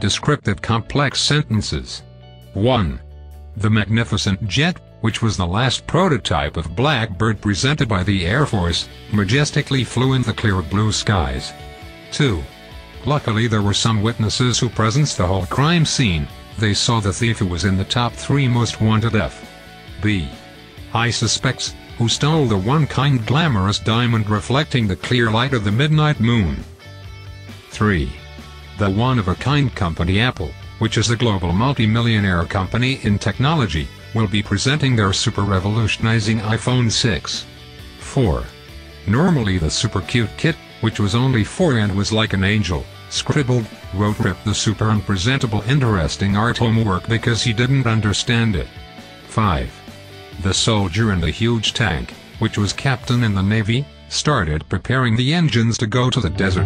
Descriptive complex sentences. 1. The magnificent jet, which was the last prototype of Blackbird presented by the Air Force, majestically flew in the clear blue skies. 2. Luckily there were some witnesses who presenced the whole crime scene. They saw the thief who was in the top 3 most wanted FBI suspects, who stole the one-kind glamorous diamond reflecting the clear light of the midnight moon. 3. The one-of-a-kind company Apple, which is a global multi-millionaire company in technology, will be presenting their super-revolutionizing iPhone 6. 4. Normally the super cute kid, which was only 4 and was like an angel, scribbled, wrote rip the super unpresentable interesting art homework because he didn't understand it. 5. The soldier in the huge tank, which was captain in the Navy, started preparing the engines to go to the desert.